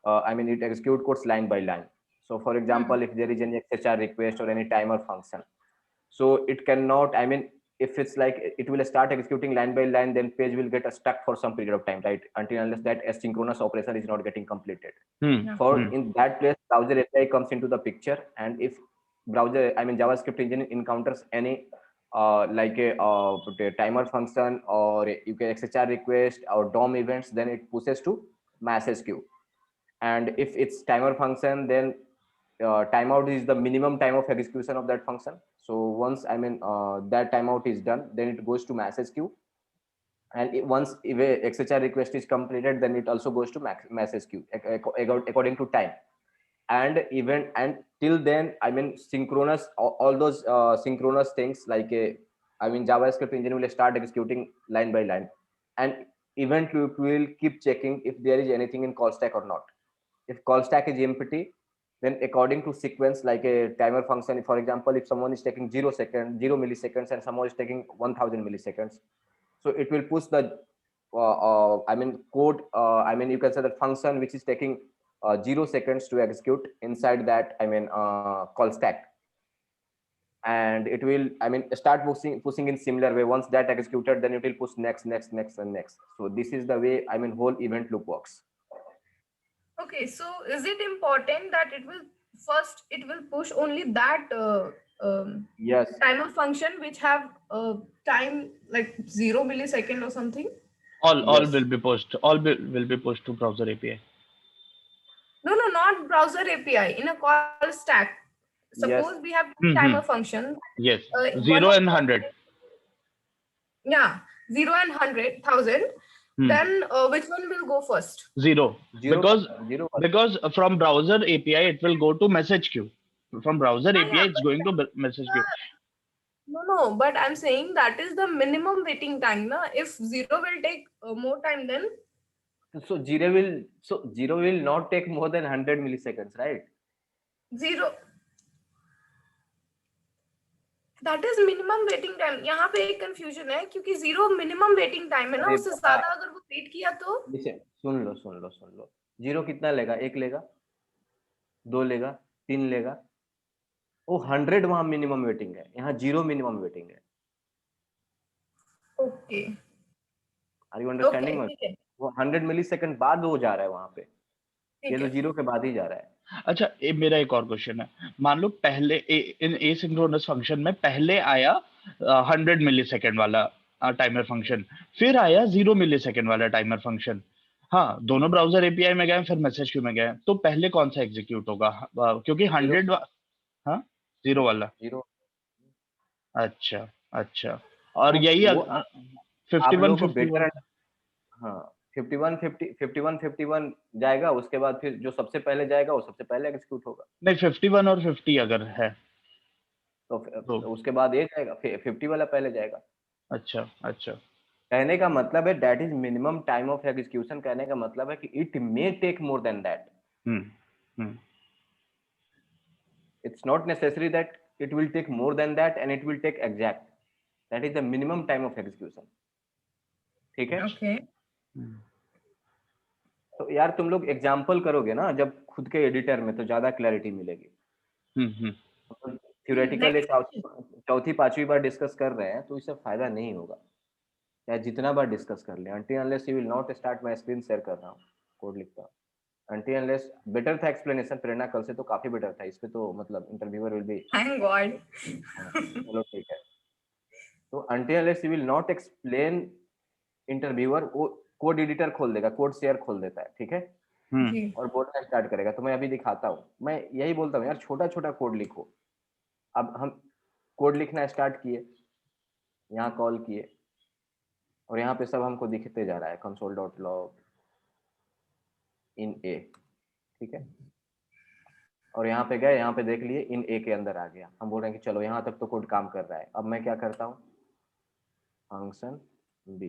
I mean, it execute codes line by line. So for example, if there is any XHR request or any timer function, so it cannot, I mean, if it's like it will start executing line by line, then page will get stuck for some period of time, right? Until unless that asynchronous operation is not getting completed. For in that place, browser API comes into the picture, and if browser, I mean, JavaScript engine encounters any like a timer function or you can XHR request or DOM events, then it pushes to message queue. And if it's timer function, then timeout is the minimum time of execution of that function. So once, I mean, that timeout is done, then it goes to message queue. And once if a XHR request is completed, then it also goes to message queue according to time. And even and till then, I mean, synchronous, all those synchronous things like a, I mean, JavaScript engine will start executing line by line, and event loop will keep checking if there is anything in call stack or not. If call stack is empty, then according to sequence, like a timer function, for example, if someone is taking 0 milliseconds and someone is taking 1000 milliseconds, so it will push the I mean, code, I mean, you can say that function which is taking 0 seconds to execute inside that, I mean, call stack. And it will, I mean, start pushing in similar way. Once that executed, then it will push next, next, next, and next. So this is the way, I mean, whole event loop works. Okay, so is it important that it will push only that Yes. timer function which have time like 0 millisecond or something? All Yes. will be pushed. Will be pushed to browser API. No, no, not browser API. In a call stack, suppose Yes. we have two timer Mm-hmm. function. Yes, One of 0 and them, 100. yeah, 0 and 100,000. Hmm. Then which one will go first? 0, Zero, because zero. from browser API it will go to message queue. From browser Yeah, API yeah, it's going to message queue. no, no, but I'm saying that is the minimum waiting time. Na? If zero will take more time, then Zero will not take more than 100 milliseconds, right? zero, that is minimum waiting time. यहाँ पे एक confusion है क्योंकि zero minimum waiting time है ना, अरे उससे भाई, ज्यादा अगर वो wait किया तो नीचे सुन लो, जीरो कितना लेगा? एक लेगा, दो लेगा, तीन लेगा। वो 100 वहां मिनिमम वेटिंग है, यहाँ जीरो मिनिमम वेटिंग है। okay, are you okay, understanding? ठीक है, वो 100 मिलीसेकंड बाद वो जा रहा है वहां पे, ये ठीक तो है, जीरो के बाद ही जा रहा है। अच्छा, मेरा एक और क्वेश्चन है। मान लो पहले इन एसिंक्रोनस फंक्शन में पहले आया 100 मिली सेकेंड वाला टाइमर फंक्शन, फिर आया 0 मिली सेकेंड वाला टाइमर फंक्शन। हाँ, दोनों ब्राउजर एपीआई में गए, फिर मैसेज क्यू में गए, तो पहले कौन सा एग्जीक्यूट होगा? क्योंकि जीरो, 100, हाँ, 0 वाला। जीरो। अच्छा, अच्छा। और वो यही वो 51 आप लोगों को 51। बेटर, हाँ, 51 जाएगा, उसके बाद फिर जो सबसे पहले जाएगा वो सबसे पहले एग्जीक्यूट होगा। नहीं, 51 और 50 अगर है तो। तो उसके बाद ये जाएगा, 50 वाला पहले जाएगा। अच्छा, अच्छा। कहने का मतलब है that is minimum time of execution. कहने का मतलब है कि it may take more than that. Hmm, hmm. It's not necessary that it will take more than that and it will take exact. That is the minimum time of execution. ठीक है? okay, तो यार तुम लोग example करोगे ना जब खुद के एडिटर में, तो ज्यादा क्लैरिटी मिलेगी। Theoretical next question. चौथी पांचवी बार डिस्कस कर रहे हैं तो इससे फायदा नहीं होगा, चाहे जितना बार डिस्कस कर ले। until unless you will not start, मैं स्क्रीन शेयर कर रहा हूँ, कोड लिखता हूँ। until unless, बेटर था एक्सप्लेनेशन प्रेरणा कल से, तो काफी बेटर था। इस पे तो मतलब interviewer will be, Thank God. चलो ठीक है। तो until unless you will not explain, interviewer वो कोड एडिटर खोल देगा, कोड शेयर खोल देता है, ठीक है, जी, और बोलना स्टार्ट करेगा। तो मैं अभी दिखाता हूँ, मैं यही बोलता हूँ यार, छोटा छोटा कोड लिखो। अब हम कोड लिखना स्टार्ट किए, यहाँ कॉल किए, और यहाँ पे सब हमको दिखते जा रहा है, कंसोल डॉट लॉग इन ए, ठीक है। और यहाँ पे गए, यहाँ पे देख लिए इन ए के अंदर आ गया। हम बोल रहे हैं कि चलो यहाँ तक तो कोड काम कर रहा है। अब मैं क्या करता हूँ, function B,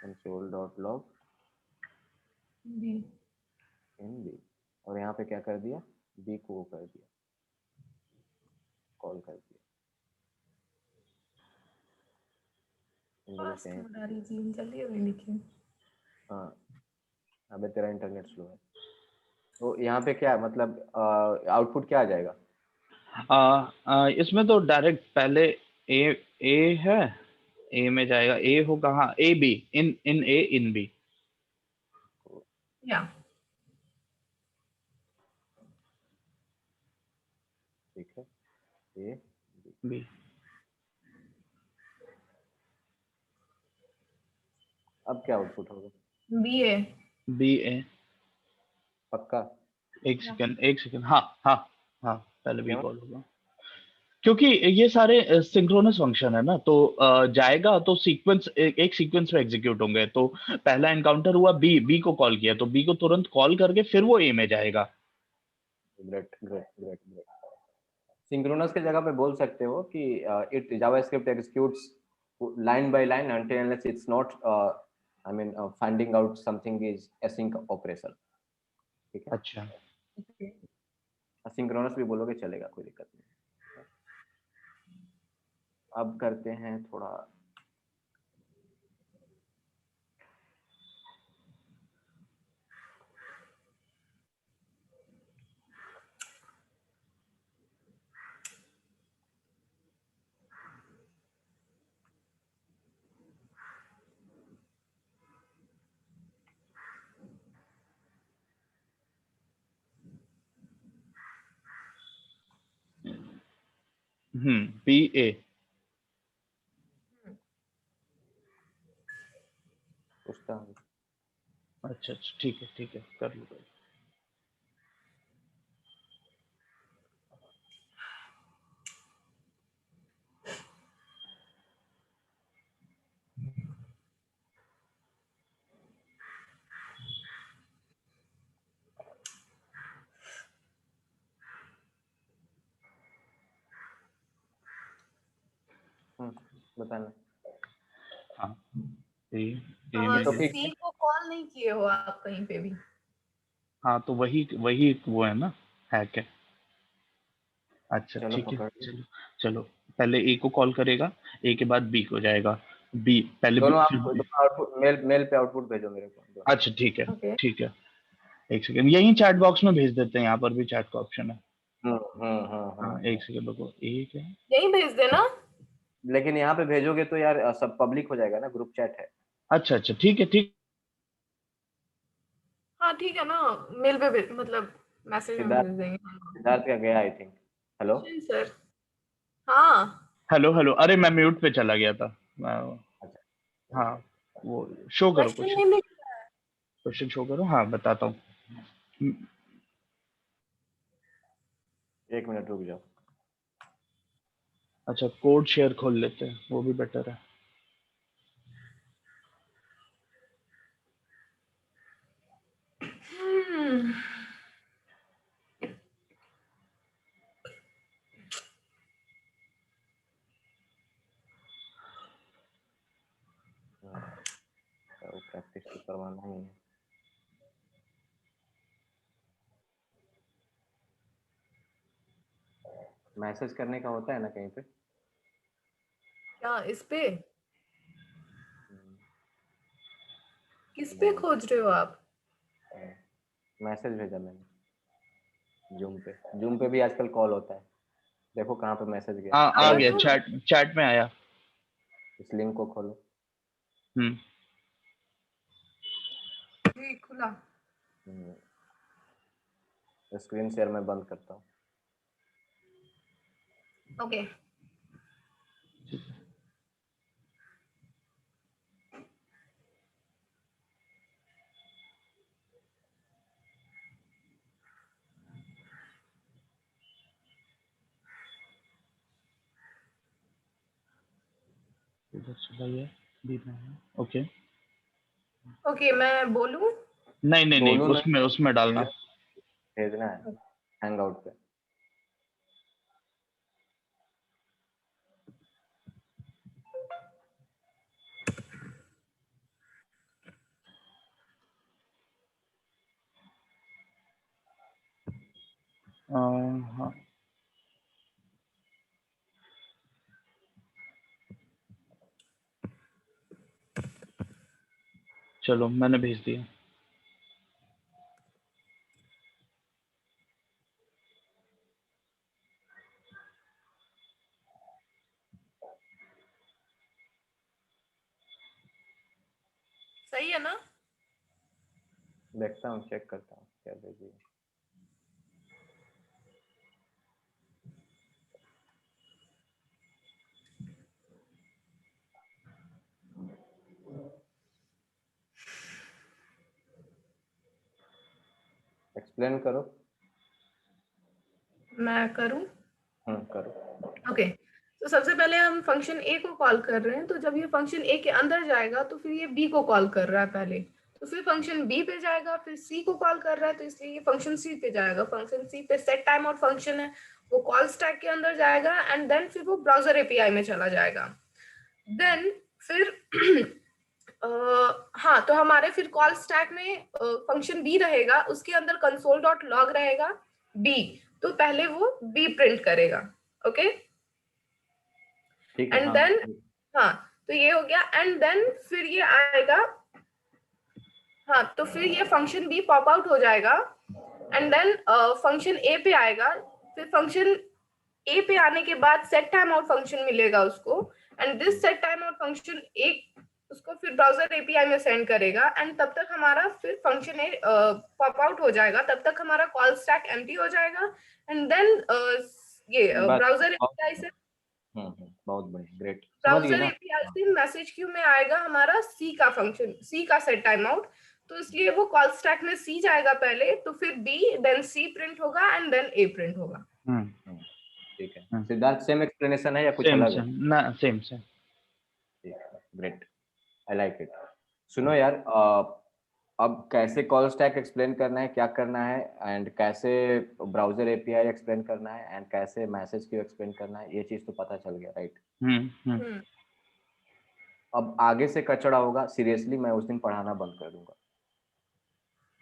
console dot log G, in B, और यहाँ पे क्या कर दिया, बी को वो कर दिया, कॉल कर दिया। इन वजह से पासवर्ड आ रही जी, जल्दी जल्दी लिखिए। हाँ, अबे तेरा इंटरनेट स्लो है। तो यहाँ पे क्या मतलब आउटपुट क्या आ जाएगा? इसमें तो डायरेक्ट पहले ए ए है, ए में जाएगा, ए होगा, हाँ A B, in in A in B. या ठीक है, ए बी अब क्या आउटपुट होगा? BA। बी ए। पक्का? एक सेकंड, एक सेकंड, हाँ हाँ हाँ, पहले बी क्यों? कॉल होगा, क्योंकि ये सारे सिंक्रोनस फंक्शन है ना, तो जाएगा तो सीक्वेंस, एक सीक्वेंस में एग्जीक्यूट होंगे। तो पहला एनकाउंटर हुआ बी, बी को कॉल किया, तो बी को तुरंत कॉल करके फिर वो ए में जाएगा। Great great great great. Synchronous की जगह पे बोल सकते हो कि it JavaScript executes line by line until unless it's not finding out something is async operation। ठीक है, अच्छा, सिंक्रोनस भी बोलोगे चलेगा, कोई दिक्कत नहीं। अब करते हैं थोड़ा बी ए। पूछता हूँ। अच्छा अच्छा, ठीक है ठीक है, कर लो। बताना। हाँ, ए में तो है। फिर C को कॉल नहीं किए हो आप कहीं पे भी? हाँ, तो वही वही वो है ना, हैक है। अच्छा चलो ठीक है, पकड़। चलो चलो, पहले ए को कॉल करेगा, ए के बाद बी को जाएगा, बी पहले बी दोनों आप फिर बी। दोनों आउटपुट मेल मेल पे आउटपुट भेजो मेरे को दोनों। अच्छा ठीक है, ओके। ठीक है, एक सेकंड, यही चैट बॉक्स में भेज देते हैं, यहाँ पर भी चैट का ऑप्शन है। हाँ, एक सेकंड रुको, एक है। यही भेज देना। लेकिन यहाँ पे भेजोगे तो यार सब पब्लिक हो जाएगा ना, ग्रुप चैट है। अच्छा अच्छा, ठीक है ठीक। हाँ ठीक है ना, मेल पे मतलब मैसेज में सिद्धार्थ भेज देंगे। सिद्धार्थ का गया आई थिंक। हेलो। जी सर। हाँ हेलो हेलो, अरे मैं म्यूट पे चला गया था। अच्छा, हाँ, वो शो करो, क्वेश्चन क्वेश्चन, नहीं लिख रहा है। क्वेश्चन शो करो, हाँ बताता हूँ। 1 मिनट रुक जाओ। अच्छा, कोड शेयर खोल लेते हैं, वो भी बेटर है। हम्म, प्रैक्टिस तो करवाना ही है। मैसेज करने का होता है ना कहीं पे? क्या इस पे? हम्म, किस पे नहीं, खोज रहे हो आप? मैसेज भेजा मैंने जूम पे भी आजकल कॉल होता है। देखो कहाँ पे मैसेज गया। आ आया गया, तो चैट चैट में आया। इस लिंक को खोलो। हम्म। जी खुला। स्क्रीन शेयर मैं बंद करता हूँ। ओके। इधर चला गया, बीच में है। ओके, ओके मैं बोलूं? नहीं नहीं नहीं, बोलो ना, उसमें उसमें डालना। भेजना है हैंग आउट पे। हाँ, चलो मैंने भेज दिया। सही है ना? देखता हूँ, चेक करता हूँ क्या भेजिए। एक्सप्लेन करो। मैं करूं? करो। ओके, तो सबसे पहले हम फंक्शन ए को कॉल कर रहे हैं, तो जब ये फंक्शन ए के अंदर जाएगा तो फिर ये बी को कॉल कर रहा है पहले, तो फिर फंक्शन बी पे जाएगा, फिर सी को कॉल कर रहा है तो इसलिए ये फंक्शन सी पे जाएगा। फंक्शन सी पे सेट टाइम आउट फंक्शन है, वो कॉल स्टैक के अंदर जाएगा एंड देन फिर वो ब्राउजर एपीआई में चला जाएगा। देन फिर हाँ, तो हमारे फिर कॉल स्टैक में फंक्शन बी रहेगा, उसके अंदर कंसोल डॉट लॉग रहेगा बी, तो पहले वो बी प्रिंट करेगा। ओके, ठीक है। एंड हाँ देन हाँ, तो ये हो गया एंड देन फिर ये आएगा। हाँ, तो फिर ये फंक्शन बी पॉप आउट हो जाएगा एंड देन फंक्शन ए पे आएगा। फिर फंक्शन ए पे आने के बाद सेट टाइम आउट फंक्शन मिलेगा उसको, and this set time out function एक उसको फिर ब्राउजर एपीआई में सेंड करेगा एंड तब तक हमारा फिर फंक्शन ए पॉप आउट हो जाएगा, तब तक हमारा कॉल स्टैक एम्प्टी हो जाएगा एंड देन ये बस ब्राउजर बहुत एपीआई से बहुत बढ़िया, ग्रेट, समझ गए ब्राउजर ना। एपीआई से मैसेज क्यू में आएगा हमारा सी का फंक्शन, सी का सेट टाइम आउट, तो इसलिए वो कॉल स्टैक में सी जाएगा पहले, तो फिर बी देन सी प्रिंट होगा एंड देन ए प्रिंट होगा। ठीक है सिद्धार्थ, सेम एक्सप्लेनेशन है या कुछ सेम अलग है? सेम ना, सेम सेम। ठीक है, ग्रेट, आई लाइक इट। सुनो यार, अब कैसे कॉल स्टैक एक्सप्लेन करना है, क्या करना है, एंड कैसे ब्राउजर एपीआई एक्सप्लेन करना है, एंड कैसे मैसेज क्यू एक्सप्लेन करना है, ये चीज तो पता चल गया, राइट? अब आगे से कचड़ा होगा, सीरियसली मैं उस दिन पढ़ाना बंद कर दूंगा,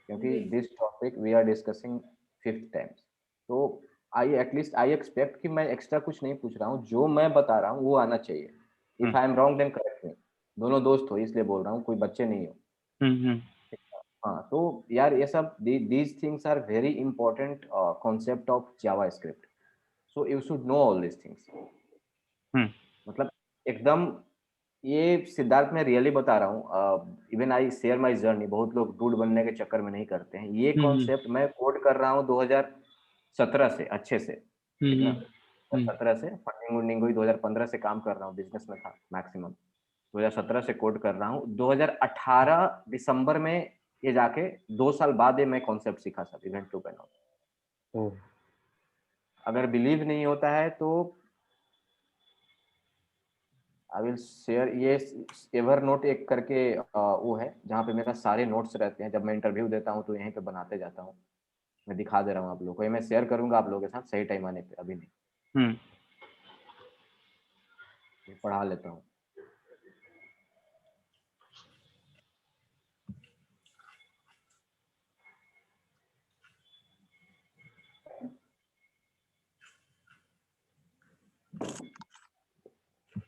क्योंकि this topic we are discussing 5th times. तो आई एक्सपेक्ट कि मैं एक्स्ट्रा कुछ नहीं पूछ रहा हूँ, जो मैं बता रहा हूँ वो आना चाहिए। If I am wrong then correct me. दोनों दोस्त हो इसलिए बोल रहा हूँ, कोई बच्चे नहीं हो। हाँ, तो यार ये सब these things are very important concept of JavaScript, so you should know all this things. मतलब एकदम, ये सिद्धार्थ मैं रियली बता रहा हूँ, even I share my journey. बहुत लोग डूड बनने के चक्कर में नहीं करते हैं ये कॉन्सेप्ट। मैं कोड कर रहा हूँ 2017 से अच्छे से, ठीक ना? 2017 से फंडिंग वंडिंग हुई, 2015 से काम कर रहा हूँ, बिजनेस में था मैक्सिमम। 2017 से कोड कर रहा हूँ, 2018 दिसंबर में ये जाके 2 साल बाद ये मैं कॉन्सेप्ट सीखा सब, इवेंट टू पेन। अगर बिलीव नहीं होता है तो आई विल शेयर ये एवर नोट एक करके वो है जहाँ पे मेरा सारे नोट्स रहते हैं। जब मैं इंटरव्यू देता हूँ तो यहीं पे बनाते जाता हूँ। मैं दिखा दे रहा हूँ आप लोगों को, ये मैं शेयर करूंगा आप लोगों के साथ सही टाइम आने पे, अभी नहीं। ये पढ़ा लेता हूँ।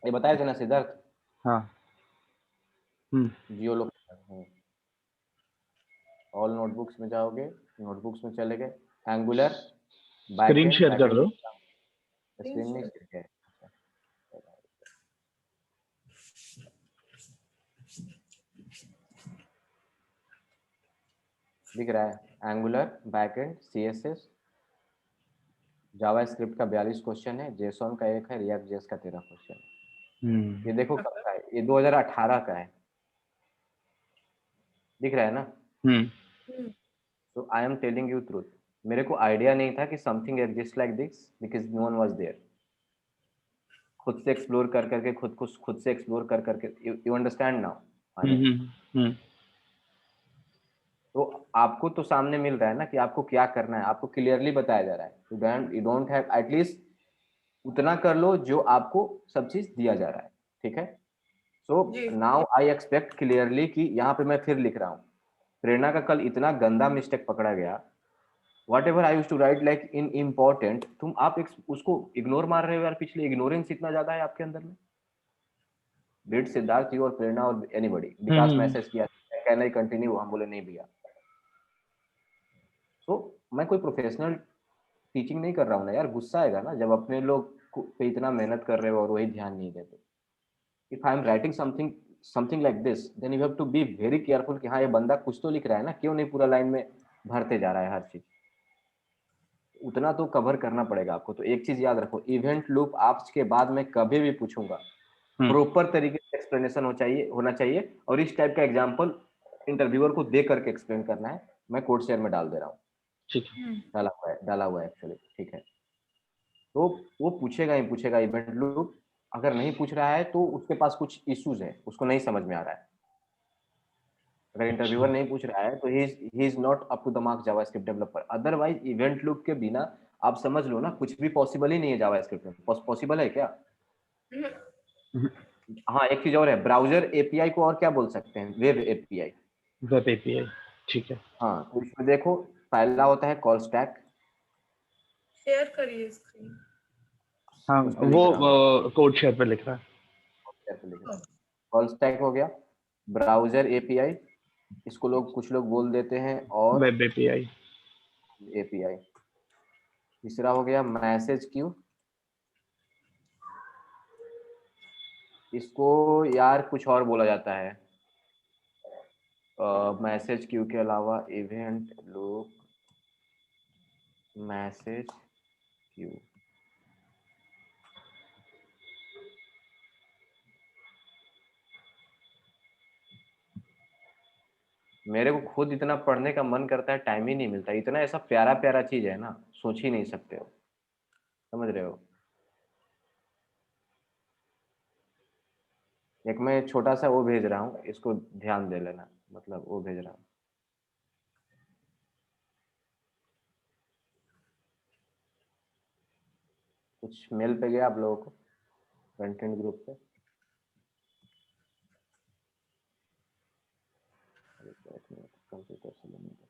ये बताए थे ना सिद्धार्थ? हाँ। जियो लोग ऑल नोटबुक्स में जाओगे, नोटबुक्स में चले गए, एंगुलर स्क्रीन शेयर कर दो। स्क्रीन नहीं शेयर है, दिख रहा है एंगुलर, बैकएंड, सीएसएस, जावास्क्रिप्ट का 42 क्वेश्चन है, जेसॉन का 1 है, रिएक्ट जेएस का 13 क्वेश्चन है। ये देखो कब का है, ये 2018 का है, दिख रहा है ना? तो I am telling you truth, मेरे को आइडिया नहीं था कि something exist like this because no one was there. खुद से एक्सप्लोर कर करके, खुद से एक्सप्लोर कर करके, यू अंडरस्टैंड नाउ? तो आपको तो सामने मिल रहा है ना कि आपको क्या करना है, आपको क्लियरली बताया जा रहा है। यू डोंट हैव, एटलीस्ट उतना कर लो जो आपको सब चीज दिया जा रहा है, ठीक है? So now I expect clearly कि यहाँ पे मैं फिर लिख रहा हूँ, प्रेरणा का कल इतना गंदा मिस्टेक पकड़ा गया, whatever I used to write like in important, तुम आप उसको इग्नोर मार रहे हो यार। पिछले इग्नोरेंस इतना ज्यादा है आपके अंदर में। बीट सिद्धार्थ यू और प्रेरणा और एनीबॉडी, विकास मैसेज किया कहना ही कंटिन्यू, हम बोले नहीं भैया। तो मैं कोई प्रोफेशनल टीचिंग नहीं कर रहा हूँ ना यार, गुस्सा आएगा ना जब अपने लोग पे इतना मेहनत कर रहे हो और वही ध्यान नहीं देते। If I am writing something something like this, then you have to be very careful कि हाँ ये बंदा कुछ तो लिख रहा है ना, क्यों नहीं पूरा लाइन में भरते जा रहा है हर चीज, उतना तो कवर करना पड़ेगा आपको। तो एक चीज याद रखो, इवेंट लूप आज के बाद मैं कभी भी पूछूंगा, प्रॉपर तरीके से एक्सप्लेनेशन होना चाहिए, और इस टाइप का एग्जांपल इंटरव्यूअर को दे करके एक्सप्लेन करना है। मैं कोड शेयर में डाल दे रहा हूँ, ठीक है, डाला हुआ है एक्चुअली, ठीक है। तो वो पूछेगा ही पूछेगा इवेंट लूप, अगर नहीं पूछ रहा है तो उसके पास कुछ इश्यूज है, उसको नहीं समझ में आ रहा है। अगर इंटरव्यूअर नहीं पूछ रहा है तो he is not up to the mark JavaScript developer. Otherwise event loop के बिना आप समझ लो ना, कुछ भी पॉसिबल ही नहीं है जावास्क्रिप्ट में। पॉसिबल है क्या? हाँ, एक चीज और है, ब्राउजर एपीआई को और क्या बोल सकते हैं? Web API. वेब एपीआई, ठीक है। हाँ, तो इसमें देखो पहला होता है कॉल स्टैक। शेयर करिए स्क्रीन। हाँ, उस पे लिख रहा हूँ, वो कोड शेयर पे लिख रहा है। कॉल स्टैक हो गया, ब्राउजर एपीआई, इसको लोग कुछ लोग बोल देते हैं, और वेब एपीआई। एपीआई। तीसरा हो गया मैसेज क्यू, इसको यार कुछ और बोला जाता है, मैसेज क्यू के अलावा इवेंट लूप मैसेज क्यू। मेरे को खुद इतना पढ़ने का मन करता है, टाइम ही नहीं मिलता। इतना ऐसा प्यारा प्यारा चीज है ना, सोच ही नहीं सकते हो, समझ रहे हो? एक मैं छोटा सा वो भेज रहा हूँ, इसको ध्यान दे लेना, मतलब वो भेज रहा हूँ। कुछ मेल पे गया आप लोगों को, कंटेंट ग्रुप पे। कंप्यूटर से लेने दो।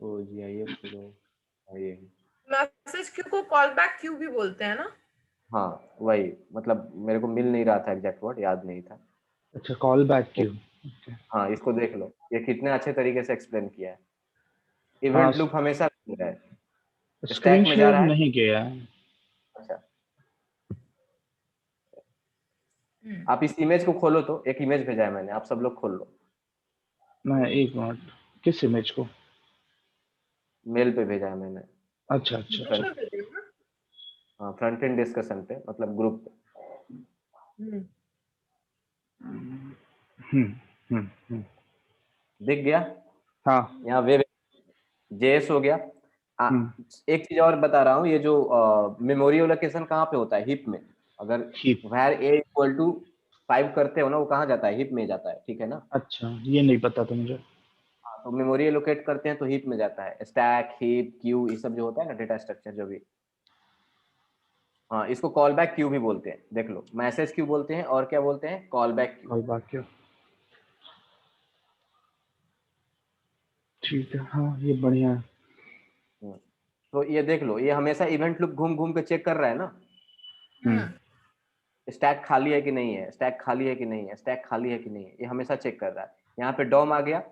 ओ जीआईएफ प्रो, ये मैसेज क्यू को कॉल बैक क्यू भी बोलते हैं ना? हाँ वही, मतलब मेरे को मिल नहीं रहा था एग्जैक्ट वर्ड, याद नहीं था। अच्छा, कॉल बैक क्यू। हाँ, इसको देख लो, ये कितने अच्छे तरीके से एक्सप्लेन किया है। हाँ, इवेंट लूप हमेशा रहता है, स्क्रीन स्टैक में जा शेयर रहा है। नहीं किया है। अच्छा, आप इस इमेज को खोलो, तो एक इमेज भेजा है मैंने, आप सब लोग खोल लो। मैं एक मिनट, किस इमेज को? मेल पे भेजा है मैंने। अच्छा अच्छा। हाँ, फ्रंट एंड डिस्कशन पे, मतलब ग्रुप पे। दिख गया? हाँ। यहाँ वेब जेएस हो गया। एक चीज और बता रहा हूँ, ये जो मेमोरी एलोकेशन कहाँ पे होता है? हिप में। अगर heap. var a equal to 5 करते हो ना, वो कहाँ जाता है? हिप में जाता है, ठीक है ना? अच्छा, ये नहीं पता था मुझे। हाँ, तो मेमोरी एलोकेट करते हैं तो हिप में जाता है। स्टैक, हिप, क्यू, ये सब जो होता है ना, डेटा स्ट्रक्चर जो भी। हाँ, इसको कॉल बैक क्यू भी बोलते हैं, देख लो। मैसेज क्यू बोलते हैं, और क्या बोलते हैं? Call back Q. Call back Q, ठीक है। हाँ, ये बढ़िया है। तो ये देख लो, ये हमेशा इवेंट लूप घूम घूम के चेक कर रहा है ना, स्टैक खाली है कि नहीं है, स्टैक खाली है कि नहीं है, स्टैक खाली है कि नहीं है, ये हमेशा चेक कर रहा है। यहाँ पे डॉम आ गया,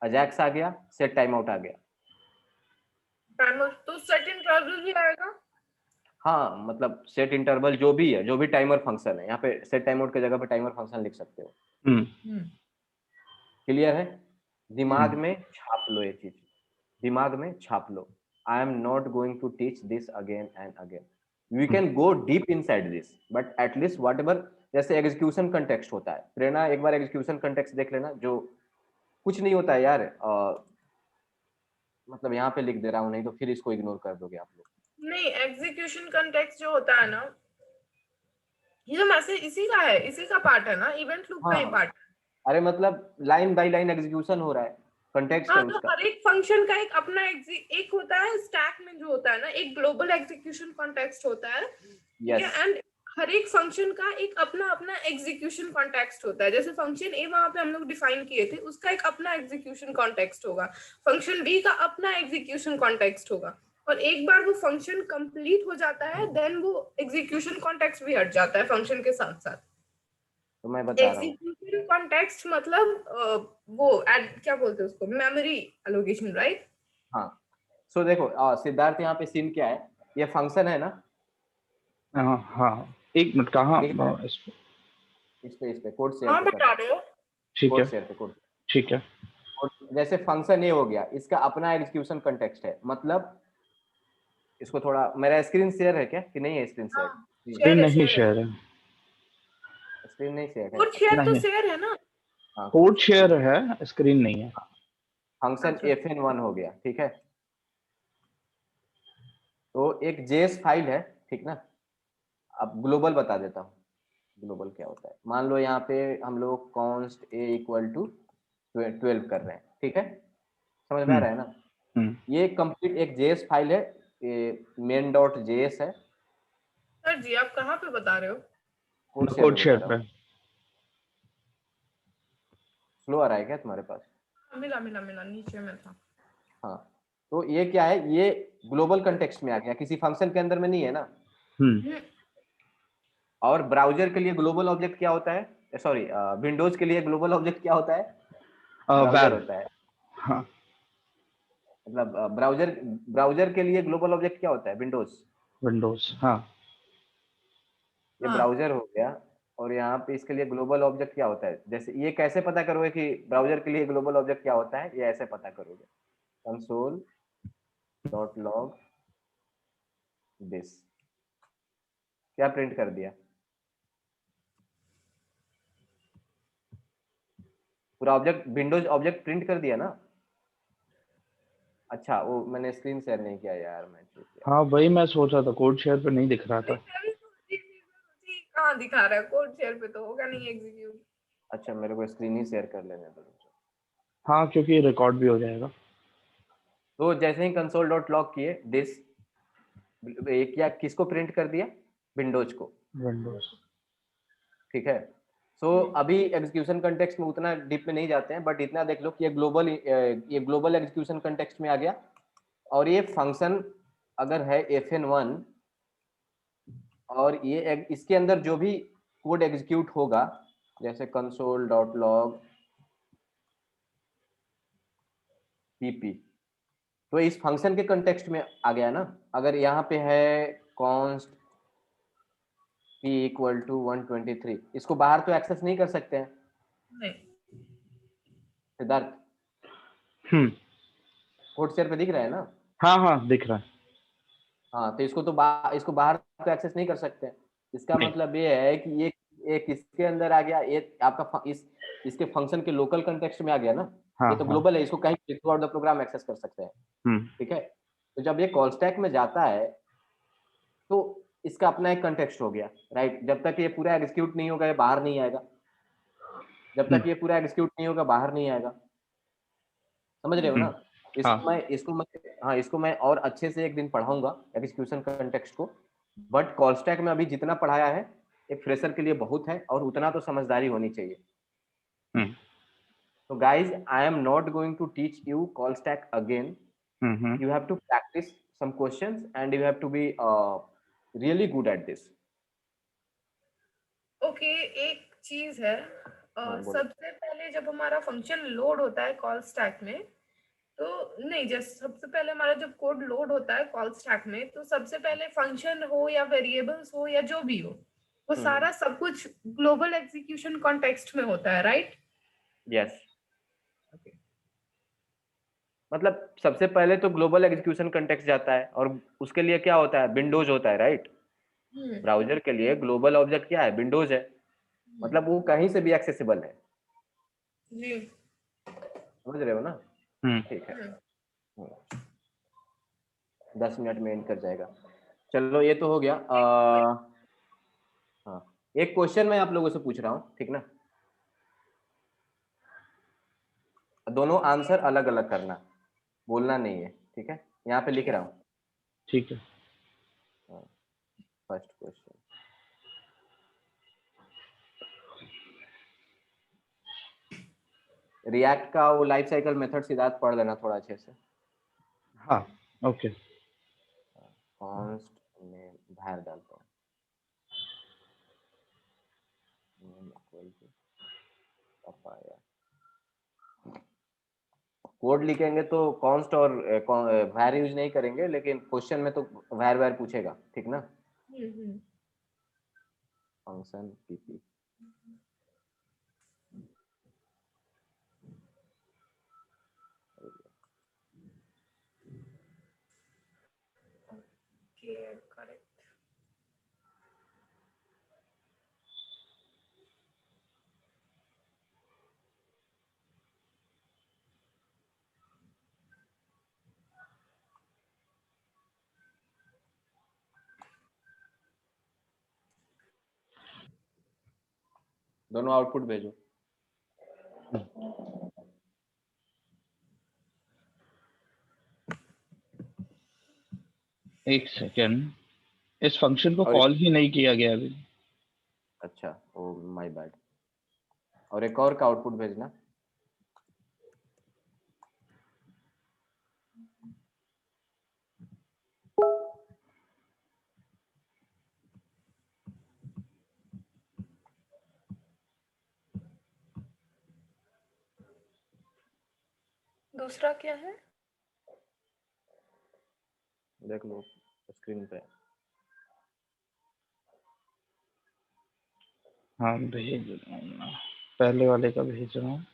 अजैक्स आ गया, सेट टाइम आउट आ गया। टाइम आउट तो सेट इंटरवल भी आएगा। हाँ, मतलब सेट इंटरवल जो भी है, जो भी टाइमर फंक्शन है, यहाँ पे सेट टाइम आउट की जगह पे टाइमर फंक्शन लिख सकते हो। क्लियर है? दिमाग में छाप लो ये चीज, दिमाग में छाप लो। I am not going to teach this again and again. We can go deep inside this, but at least whatever, जैसे एग्जीक्यूशन कंटेक्स्ट होता है, प्रेरणा एक बार एग्जीक्यूशन कंटेक्स्ट देख लेना, जो कुछ नहीं होता है यार। मतलब यहाँ पे लिख दे रहा हूँ, नहीं तो फिर इसको इग्नोर कर दोगे आप लोग। नहीं, एग्जीक्यूशन कंटेक्स्ट जो होता है ना, ये जो मैसेज इसी का है, इसी का पार्ट है ना, इवेंट लूप का ही पार्ट है। अरे मतलब लाइन बाय लाइन एग्जीक्यूशन हो रहा है, कंटेक्स्ट है हाँ, तो उसका। हर एक फंक्शन का एक अपना एक होता है स्टैक में जो होता है ना, एक ग्लोबल एग्जीक्यूशन कॉन्टेक्स्ट होता है, ठीक है? एंड हर एक फंक्शन का एक अपना अपना एग्जीक्यूशन कॉन्टेक्स्ट होता है। जैसे फंक्शन ए वहां पे हम लोग डिफाइन किए थे, उसका एक अपना एग्जीक्यूशन कॉन्टेक्स्ट होगा, फंक्शन बी का अपना एग्जीक्यूशन कॉन्टेक्स्ट होगा, और एक बार वो फंक्शन कंप्लीट हो जाता है देन वो एग्जीक्यूशन कॉन्टेक्स्ट भी हट जाता है फंक्शन के साथ साथ। तो मैं बता रहा हूँ। एग्जीक्यूशन कॉन्टेक्स्ट मतलब वो क्या बोलते हैं उसको, मेमोरी एलोकेशन, राइट? हाँ, सो देखो सिद्धार्थ, यहाँ पे सीन क्या है, ये फंक्शन है ना, हाँ हाँ, एक मिनट, कहाँ? दिख रहा है? इस पे कोड शेयर हाँ, पे कर बता रहा हूँ, ठीक रहे हो। है, कोड शेयर पे कोड। ठीक है। और जैसे फंक्शन ये हो गया, इसका अपना एग्जीक्यूशन कंटेक्स्ट है, मतलब इसको थोड़ा, मेरा स्क्रीन शेयर है क्या कि नहीं है? स्क्रीन शेयर, हाँ, स्क्रीन शेयर है, नहीं शेयर है। शेयर है, स्क्रीन नहीं शेयर है। कोड शेयर तो नहीं, शेयर है ना? हाँ, कोड शेयर है, स्क्रीन नहीं है। फंक्शन अच्छा। fn1 हो गया, ठीक है। तो एक जेएस फाइल है, ठीक ना। अब ग्लोबल बता देता हूँ, ग्लोबल क्या होता है। मान लो यहाँ पे हम लोग कॉन्स्ट a इक्वल टू 12 कर रहे हैं, ठीक है, समझ में आ रहा है ना। ये कंप्लीट एक जेएस फाइल है, ये main.js है। सर जी, आप कहाँ पे बता रहे हो? कोड शेयर कोड पे बता शेयर रहा पे। हूँ। स्लो आ रहा है क्या तुम्हारे पास? मिला मिला मिला, नीचे में था। हाँ, तो ये क्या है, ये ग्लोबल कंटेक्स्ट में आ गया, किसी फंक्शन के अंदर में नहीं है ना। हम्म, और ब्राउजर के लिए ग्लोबल ऑब्जेक्ट क्या होता है, सॉरी, विंडोज के लिए ग्लोबल ऑब्जेक्ट क्या होता है? ब्राउजर वैर। होता है। हाँ, मतलब ब्राउजर ब्राउजर के लिए ग्लोबल ऑब्जेक्ट क्या होता है? विंडोज। विंडोज, हाँ। ये हाँ। ब्राउजर हो गया। और यहाँ पे इसके लिए ग्लोबल ऑब्जेक्ट क्या होता है? जैसे ये कैसे पता करोगे कि ब्राउजर के लिए ग्लोबल ऑब्जेक्ट क्या होता है? ये ऐसे पता करोगे, कंसोल डॉट लॉग दिस, क्या प्रिंट कर दिया? पूरा ऑब्जेक्ट, विंडोज ऑब्जेक्ट प्रिंट कर दिया ना। अच्छा, वो मैंने स्क्रीन शेयर नहीं किया यार, मैं चूक गया। हाँ, वही मैं सोच रहा था, कोड शेयर पे नहीं दिख रहा था। कहाँ दिखा रहा है? कोड शेयर पे तो होगा नहीं एग्जीक्यूट। अच्छा, मेरे को स्क्रीन ही शेयर कर लेने दो। हाँ, क्योंकि रिकॉर्ड भी हो जाएगा। तो जैसे ही कंसोल डॉट लॉग किए दिस, ये क्या, किसको प्रिंट कर दिया? विंडोज को, विंडोज। ठीक है। सो अभी एग्जीक्यूशन कंटेक्स्ट में उतना डीप में नहीं जाते हैं, बट इतना देख लो कि ये ग्लोबल एग्जीक्यूशन कंटेक्स्ट में आ गया। और ये फंक्शन अगर है fn1, और ये इसके अंदर जो भी कोड एग्जीक्यूट होगा, जैसे कंसोल डॉट लॉग pp, तो इस फंक्शन के कंटेक्स्ट में आ गया ना। अगर यहाँ पे है कॉन्स्ट p इक्वल टू 123, इसको बाहर तो एक्सेस नहीं कर सकते हैं नहीं। सिद्धार्थ, हम्म। कोड शेयर पे दिख रहा है ना। हाँ हाँ, दिख रहा है। हाँ, तो इसको तो इसको बाहर तो एक्सेस नहीं कर सकते हैं। इसका नहीं। मतलब ये है कि ये किसके अंदर आ गया, ये आपका इसके फंक्शन के लोकल कंटेक्स्ट में आ गया ना। हाँ ये तो हाँ। ग्लोबल है, इसको कहीं throughout the program access कर सकते हैं, हम्म। ठीक है। तो जब ये कॉल स्टैक में जाता है तो इसका अपना एक कंटेक्स्ट हो गया, राइट। जब तक ये पूरा एग्जीक्यूट नहीं होगा, ये बाहर नहीं आएगा। जब तक ये पूरा एग्जीक्यूट नहीं होगा, बाहर नहीं आएगा, समझ रहे हो ना। हाँ। इसको मैं और अच्छे से एक दिन पढ़ाऊंगा एग्जीक्यूशन कंटेक्स्ट को। बट कॉल स्टैक में अभी जितना पढ़ाया है, एक फ्रेशर के लिए बहुत है, और उतना तो समझदारी होनी चाहिए। हम्म। तो guys, I am not going to teach you call stack again. Hmm. You have to practice some questions and you have to be really good at this. Okay, एक चीज है। बोलो। सबसे पहले जब हमारा फंक्शन लोड होता है कॉल स्टैक में, तो नहीं, जैसे सबसे पहले हमारा जब कोड लोड होता है कॉल स्टैक में, तो सबसे पहले फंक्शन हो या वेरिएबल्स हो या जो भी हो, वो सारा सब कुछ ग्लोबल एग्जीक्यूशन कॉन्टेक्स्ट में होता है, राइट? यस, मतलब सबसे पहले तो ग्लोबल एग्जीक्यूशन कंटेक्स्ट जाता है, और उसके लिए क्या होता है? विंडोज होता है, राइट। ब्राउजर के लिए ग्लोबल ऑब्जेक्ट क्या है? विंडोज है। मतलब वो कहीं से भी एक्सेसिबल है, जी। समझ रहे हो ना। हम्म। ठीक है, 10 मिनट में एंड कर जाएगा। चलो, ये तो हो गया। हाँ, एक क्वेश्चन मैं आप लोगों से पूछ रहा हूँ, ठीक ना। दोनों आंसर अलग अलग करना, बोलना नहीं है, ठीक है। यहाँ पे लिख रहा हूँ। ठीक है। फर्स्ट क्वेश्चन, रिएक्ट का वो लाइफ साइकिल मेथड सिद्धार्थ पढ़ लेना थोड़ा अच्छे से। हाँ, ओके। कॉन्स्ट में var डालता हूँ, इक्वल टू पाया। कोड लिखेंगे तो कॉन्स्ट और var यूज नहीं करेंगे, लेकिन क्वेश्चन में तो var पूछेगा, ठीक ना। Function pp correct. दोनों आउटपुट भेजो। एक सेकेंड, इस फंक्शन को और कॉल ही नहीं किया गया अभी। अच्छा, ओ माय बैड। और एक और का आउटपुट भेजना। दूसरा क्या है? देख लो स्क्रीन पे। हाँ भेज रहा हूँ मैं, पहले वाले का भेज रहा हूँ।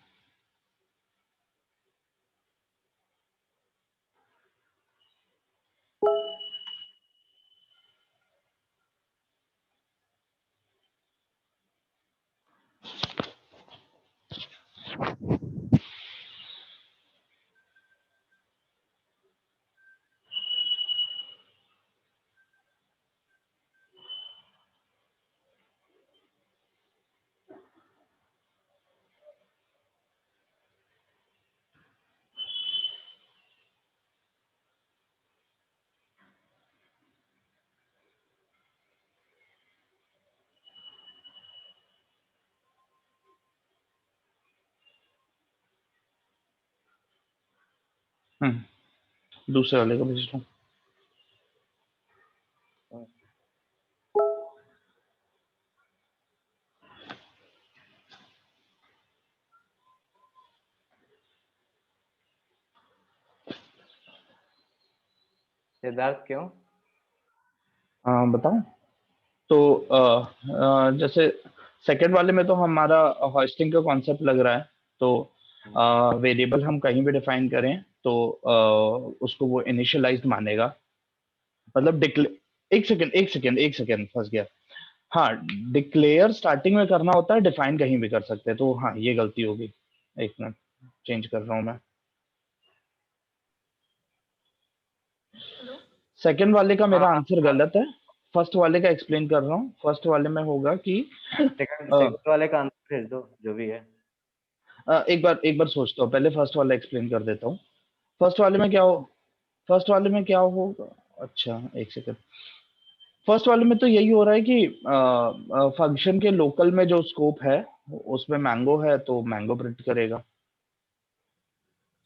दूसरे वाले का भेज रहा हूँ। सिद्धार्थ क्यों? हाँ बताऊँ। तो जैसे सेकंड वाले में तो हमारा होस्टिंग का कॉन्सेप्ट लग रहा है, तो वेरिएबल हम कहीं भी डिफाइन करें तो उसको वो इनिशियलाइज्ड मानेगा। मतलब एक सेकेंड फंस गया। हाँ, डिक्लेयर स्टार्टिंग में करना होता है, डिफाइन कहीं भी कर सकते हैं। तो हाँ, ये गलती होगी। एक मिनट, चेंज कर रहा हूँ मैं। हेलो। सेकंड वाले का मेरा हाँ आंसर गलत है, फर्स्ट वाले का एक्सप्लेन कर रहा हूँ। फर्स्ट वाले में होगा कि सेकंड वाले का आंसर भेज दो जो भी है। एक बार सोचता हूँ, पहले फर्स्ट वाला एक्सप्लेन कर देता हूँ। फर्स्ट वाले में क्या हो फर्स्ट वाले में क्या होगा। अच्छा एक सेकंड। फर्स्ट वाले में तो यही हो रहा है कि फंक्शन के लोकल में जो स्कोप है उसमें मैंगो है, तो मैंगो प्रिंट करेगा।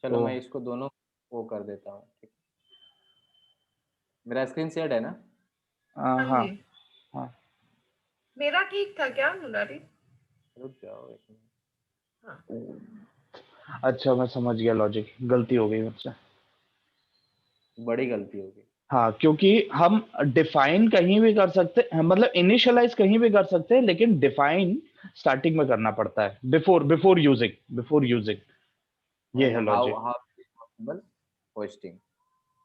चलो तो मैं इसको दोनों वो कर देता हूँ, ठीक। मेरा स्क्रीन शेयर है ना? हाँ हाँ जी। हाँ। मेरा ठीक था क्या मुरारी? रुक जाओ एक मिनट। हाँ। अच्छा मैं समझ गया, लॉजिक गलती हो गई मुझसे। बड़ी गलती होगी। हाँ, क्योंकि हम डिफाइन कहीं भी कर सकते हैं, मतलब इनिशियलाइज कहीं भी कर सकते हैं, लेकिन डिफाइन स्टार्टिंग में करना पड़ता है, बिफोर यूजिंग। ये है how logic. How possible hosting.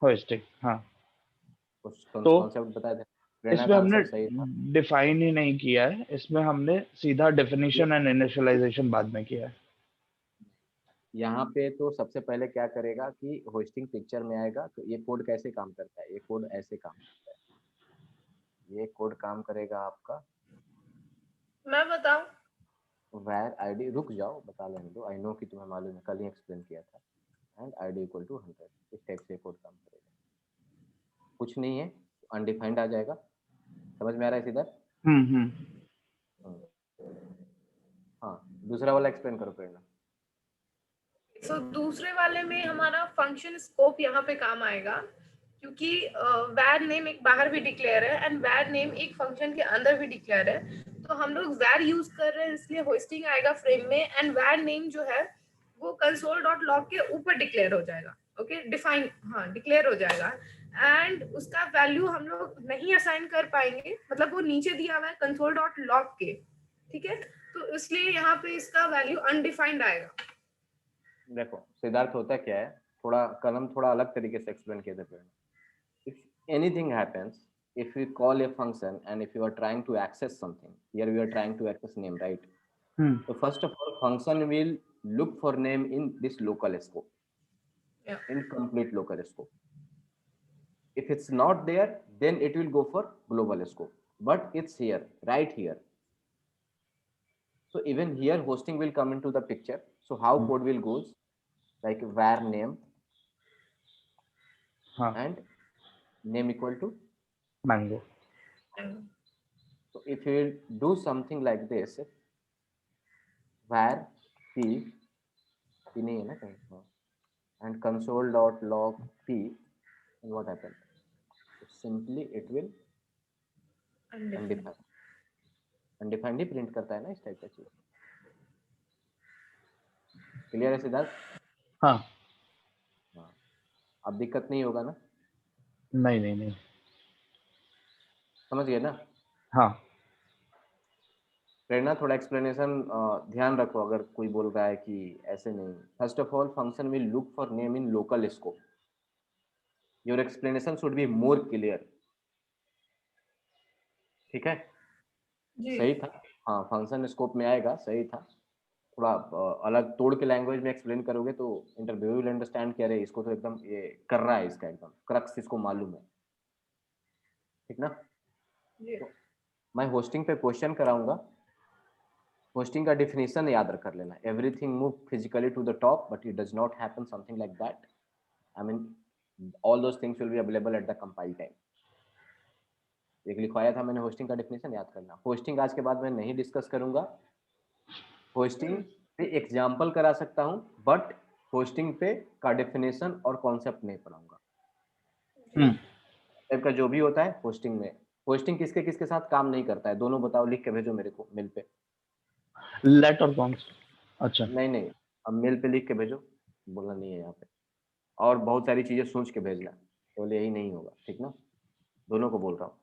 Hosting, हाँ। तो कॉन्सेप्ट बता दे। प्रेरणा इसमें का हमने आंसर सही था। डिफाइन ही नहीं किया है, इसमें हमने सीधा डेफिनेशन एंड इनिशियलाइजेशन बाद में किया है। यहाँ पे तो सबसे पहले क्या करेगा कि होस्टिंग पिक्चर में आएगा, तो ये कोड कैसे काम करता है। ये कोड ऐसे काम करता है। ये कोड काम करेगा आपका मैं बताऊं? var id। रुक जाओ बता लेने दो, आई नो कि तुम्हें मालूम है, कल ही एक्सप्लेन किया था। And id equal to 100। इस टाइप से कोड काम करेगा। कुछ नहीं है, अनडिफाइंड आ जाएगा। समझ में आ रहा है सीधा? हम्म। हाँ, दूसरा वाला एक्सप्लेन करो प्रेरणा। दूसरे वाले में हमारा फंक्शन स्कोप यहाँ पे काम आएगा, क्योंकि var नेम एक बाहर भी डिक्लेयर है एंड var नेम एक फंक्शन के अंदर भी डिक्लेयर है, तो हम लोग var यूज कर रहे हैं इसलिए होस्टिंग आएगा फ्रेम में एंड var नेम जो है वो console.log के ऊपर डिक्लेयर हो जाएगा, ओके डिफाइन, हाँ डिक्लेयर हो जाएगा एंड उसका वैल्यू हम लोग नहीं असाइन कर पाएंगे, मतलब वो नीचे दिया हुआ है console.log के, ठीक है, तो इसलिए यहाँ पे इसका वैल्यू अनडिफाइंड आएगा। देखो सिद्धार्थ, होता क्या है, थोड़ा कलम थोड़ा अलग तरीके से एक्सप्लेन किया था। If anything happens, if we call a function and if you are trying to access something, here we are trying to access name, right? So first of all, function will look for name in this local scope, in complete local scope. If it's not there, then it will go for global scope, but it's here, right here. So even here hosting will come into the picture. So how code will goes, like var name and name equal to mango. So if you do something like this, var p nahi hai na kahin, and console.log p, and what happened? Simply it will undefined. Undefined he print करता है ना इस type का चीज। Clear है सिद्धार्थ? हाँ। अब दिक्कत नहीं होगा ना? नहीं समझ गए ना? हाँ। प्रेरणा, थोड़ा एक्सप्लेनेशन ध्यान रखो अगर कोई बोल रहा है कि ऐसे नहीं। First of all, function will look for name in local scope. Your explanation should be more clear. ठीक है, सही था? हाँ, फंक्शन स्कोप में आएगा, सही था। थोड़ा अलग तोड़ के लैंग्वेज में एक्सप्लेन करोगे तो इंटरव्यू विल अंडरस्टैंड क्या रहे, इसको तो एकदम ये कर रहा है, इसका एकदम क्रक्स इसको मालूम है। ठीक ना? तो मैं होस्टिंग पे क्वेश्चन कराऊंगा। होस्टिंग का डिफिनेशन याद रख लेना। Everything move physically to the top but it does not happen something like that. I mean all those things will be available at the compile time. एक लिखवाया था मैंने होस्टिंग का डिफिनेशन, याद करना। होस्टिंग आज के बाद मैं नहीं डिस्कस करूंगा। होस्टिंग पे एग्जांपल करा सकता हूं बट होस्टिंग पे का डेफिनेशन और कॉन्सेप्ट नहीं पढ़ाऊंगा। टाइप का जो भी होता है होस्टिंग में, होस्टिंग किसके किसके साथ काम नहीं करता है, दोनों बताओ, लिख के भेजो मेरे को मेल पे। लेट और कॉन्स? अच्छा नहीं, अब मेल पे लिख के भेजो, बोलना नहीं है यहाँ पे। और बहुत सारी चीजें सोच के भेजना, तो यही नहीं होगा। ठीक ना? दोनों को बोल रहा हूँ।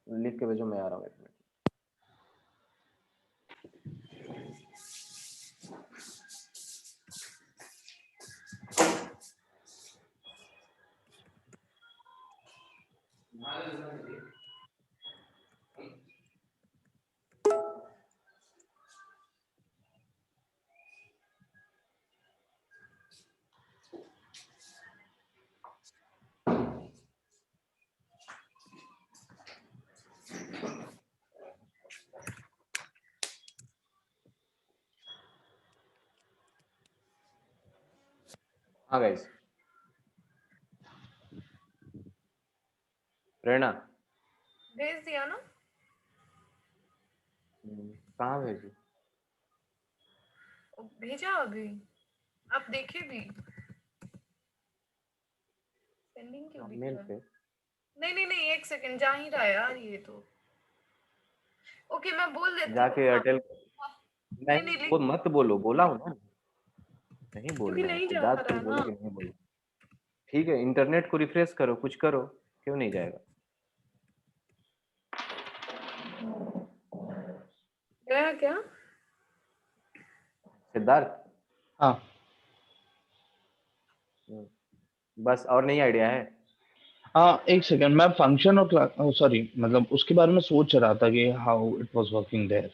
लिख के भेजो, मैं आ रहा हूँ एक मिनट। हाँ गाइस, प्रेरणा भेज दिया ना? कहाँ भेजी? भेजा अभी, आप देखे भी। सेंडिंग क्यों दिख मेल रहा पे? है? नहीं, एक सेकंड, जा ही रहा है यार ये तो। ओके, मैं बोल देती हूँ जाके एयरटेल। नहीं, वो मत बोलो, बोला हूँ ना, नहीं क्योंकि बोलना है। नहीं जा सिद्धार्थ रहा को है बोलो ना। कि नहीं बोलो। ठीक है, इंटरनेट को रिफ्रेश करो, कुछ करो, क्यों नहीं जाएगा? गया क्या सिद्धार्थ? हाँ। बस, और नहीं आइडिया है? हाँ एक सेकंड, मैं फंक्शन और सॉरी मतलब उसके बारे में सोच रहा था कि how it was working there.